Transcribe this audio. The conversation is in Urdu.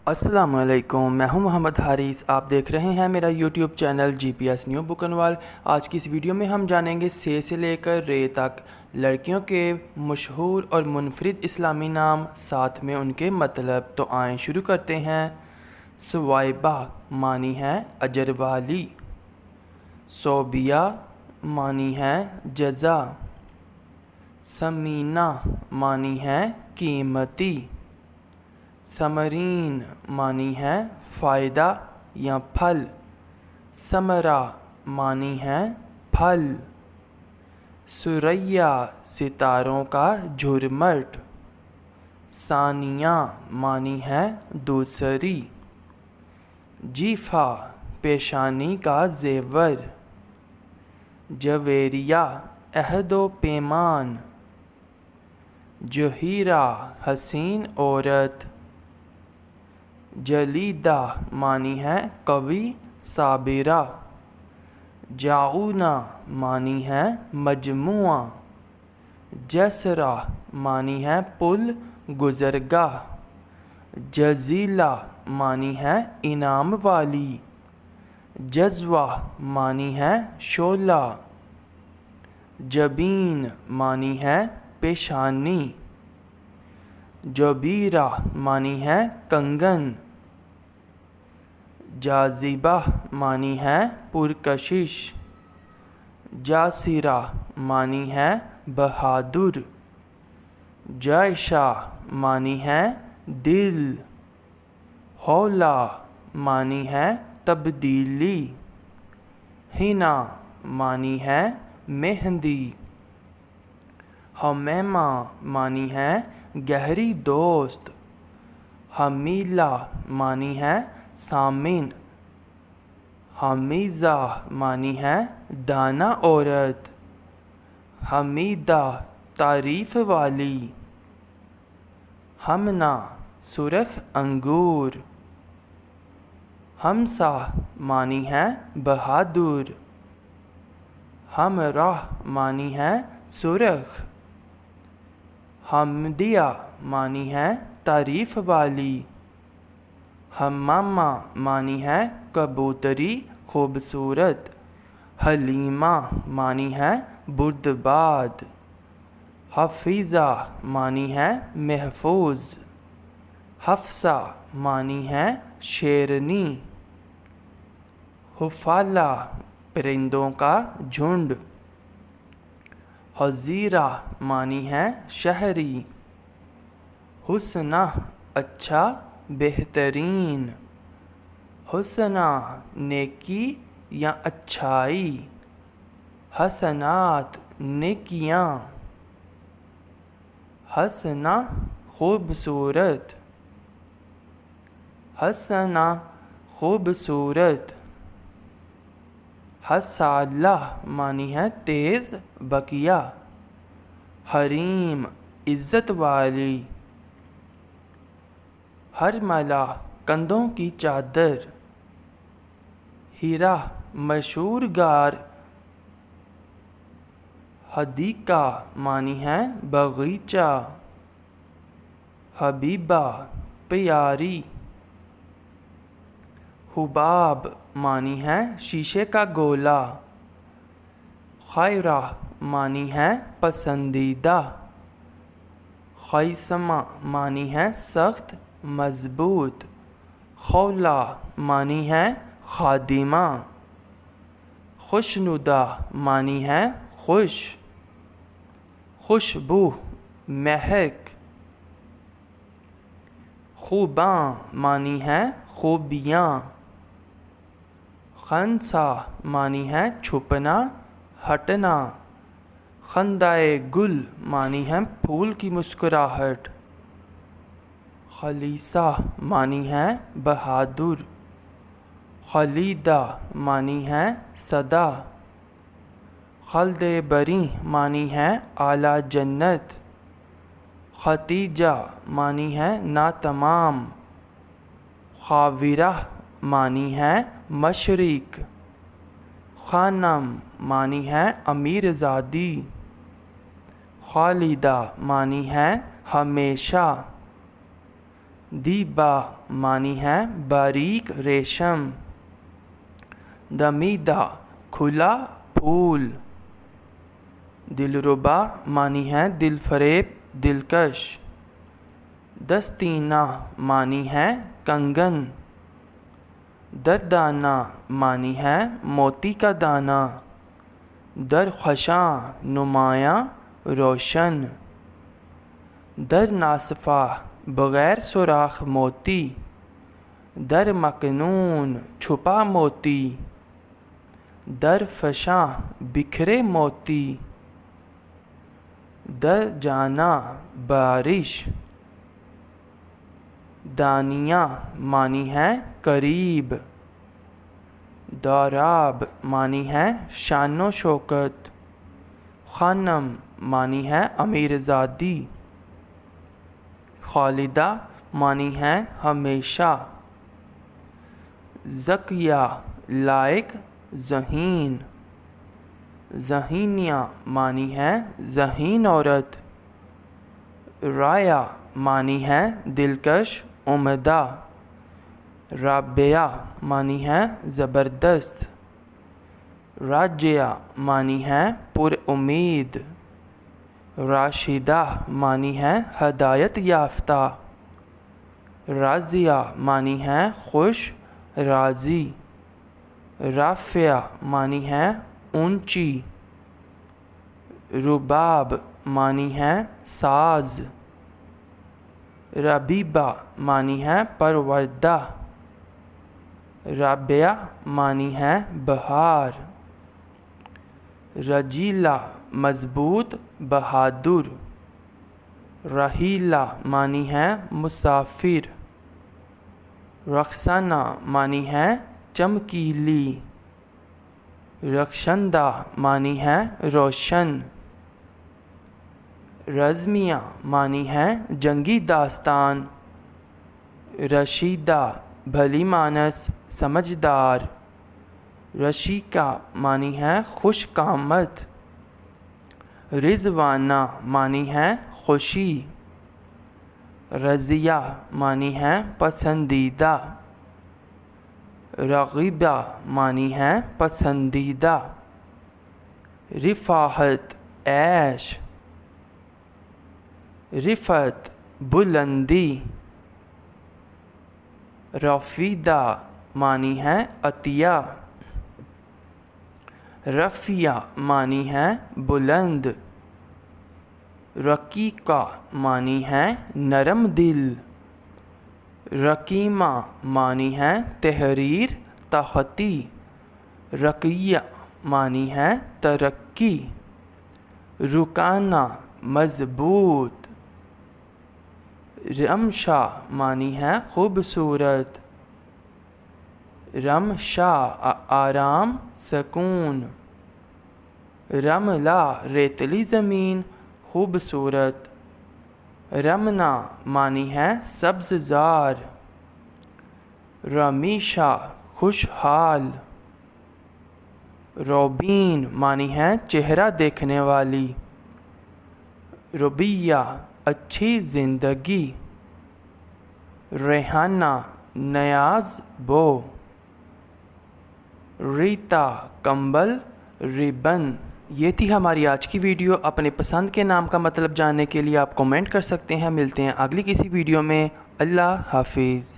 السلام علیکم، میں ہوں محمد حارث۔ آپ دیکھ رہے ہیں میرا یوٹیوب چینل جی پی ایس نیو بکنوال۔ آج کی اس ویڈیو میں ہم جانیں گے سے لے کر ر تک لڑکیوں کے مشہور اور منفرد اسلامی نام، ساتھ میں ان کے مطلب۔ تو آئیں شروع کرتے ہیں۔ ثویبہ معنی ہے اجر والی۔ صوبیہ معنی ہے جزا۔ ثمینہ معنی ہے قیمتی۔ ثمرین معنی ہے فائدہ یا پھل۔ ثمرہ معنی ہے پھل۔ ثریہ ستاروں کا جھرمٹ۔ ثانیہ معنی ہے دوسری۔ جیفا پیشانی کا زیور۔ جویریہ عہد و پیمان۔ جوہیرہ حسین عورت۔ جلیدہ معنی ہے قوی صابرہ۔ جاؤنہ معنی ہے مجموعہ۔ جسرہ معنی ہے پل گزرگاہ۔ جزیلہ معنی ہے انعام والی۔ جزوہ معنی ہے شعلہ۔ جبین معنی ہے پیشانی۔ جبیرہ معنی ہے کنگن۔ جاذبہ معنی ہے پرکشش۔ جاسرہ معنی ہے بہادر۔ جائشہ معنی ہے دل۔ ہولا معنی ہے تبدیلی۔ حنا معنی ہے مہندی۔ حمیمہ معنی ہے گہری دوست۔ حمیلہ معنی ہے سامن۔ حمیزہ معنی ہے دانا عورت۔ حمیدہ تعریف والی۔ ہمنہ سرخ انگور۔ ہمسا معنی ہے بہادر۔ ہمراہ معنی ہے سرخ۔ حمدیہ معنی ہے تعریف والی۔ حمامہ معنی ہے کبوتری خوبصورت۔ حلیمہ معنی ہے بردبار۔ حفیظہ معنی ہے محفوظ۔ حفصہ معنی ہے شیرنی۔ حفالہ پرندوں کا جھنڈ۔ حظیرہ معنی ہے شہری۔ حسنہ اچھا بہترین۔ حسنہ نیکی یا اچھائی۔ حسنات نیکیاں۔ حسنہ خوبصورت۔ حسنہ خوبصورت۔ حسالہ معنی ہے تیز بقیہ۔ حریم عزت والی۔ حرملہ کندھوں کی چادر۔ ہیرا مشہور غار۔ حدیقہ معنی ہے باغیچہ۔ حبیبہ پیاری۔ حباب معنی ہے شیشے کا گولا۔ خیرہ معنی ہے پسندیدہ۔ خیثمہ معنی ہے سخت مضبوط۔ خولہ معنی ہے خادمہ۔ خوشنودہ معنی ہے خوش۔ خوشبو مہک۔ خوباں معنی ہے خوبیاں۔ خنثیٰ معنی ہے چھپنا ہٹنا۔ خندۂ گل معنی ہے پھول کی مسکراہٹ۔ خلیصہ معنی ہے بہادر۔ خلیدہ معنی ہے سدا۔ خلد بری معنی ہے اعلیٰ جنت۔ ختیجہ معنی ہے ناتمام۔ خاورہ معنی ہے مشرق۔ خانم معنی ہے امیر زادی۔ خالدہ معنی ہے ہمیشہ۔ دیبا معنی ہے باریک ریشم، دمیدہ کھلا پھول، دلربا معنی ہے دل فریب دلکش، دستینہ معنی ہے کنگن، دردانہ معنی ہے موتی کا دانہ، درخشاں نمایاں روشن، در ناصفہ بغیر سوراخ موتی، در مکنون چھپا موتی، در فشاں بکھرے موتی، در جانا بارش، دانیہ معنی ہے قریب، دوراب معنی ہے شان و شوکت، خانم معنی ہے امیر زادی، خالدہ معنی ہے ہمیشہ، زکیہ لائق ذہین، ذہینیہ معنی ہے ذہین عورت، رایا معنی ہے دلکش عمدہ، رابعہ معنی ہے زبردست، راجیہ معنی ہے پر امید، راشدہ معنی ہے ہدایت یافتہ، راضیہ معنی ہے خوش راضی، رافعہ معنی ہے اونچی، رباب معنی ہے ساز، ربیبہ معنی ہے پروردہ، رابعہ معنی ہے بہار، رجیلہ مضبوط بہادر، رحیلہ معنی ہے مسافر، رخسانہ معنی ہے چمکیلی، رخشندہ معنی ہے روشن، رزمیہ معنی ہے جنگی داستان، رشیدہ بھلی مانس سمجھدار، رشیقہ معنی ہے خوش قامت، رضوانہ معنی ہے خوشی، رضیہ معنی ہے پسندیدہ، رغیبہ معنی ہے پسندیدہ، رفاحت عیش، رفعت بلندی، رفیدہ معنی ہے عطیہ، رفیع معنی ہے بلند، رقیقہ معنی ہے نرم دل، رقیمہ معنی ہے تحریر تختی، رقیہ معنی ہے ترقی، رکانہ مضبوط، رمشہ معنی ہے خوبصورت، رمشا آرام سکون، رملہ ریتلی زمین خوبصورت، رمنا معنی ہے سبز زار، رمیشہ خوشحال، روبین معنی ہے چہرہ دیکھنے والی، ربیہ اچھی زندگی، ریحانہ نیاز بو، ریتا کمبل ریبن۔ یہ تھی ہماری آج کی ویڈیو۔ اپنے پسند کے نام کا مطلب جاننے کے لیے آپ کومنٹ کر سکتے ہیں۔ ملتے ہیں اگلی کسی ویڈیو میں۔ اللہ حافظ۔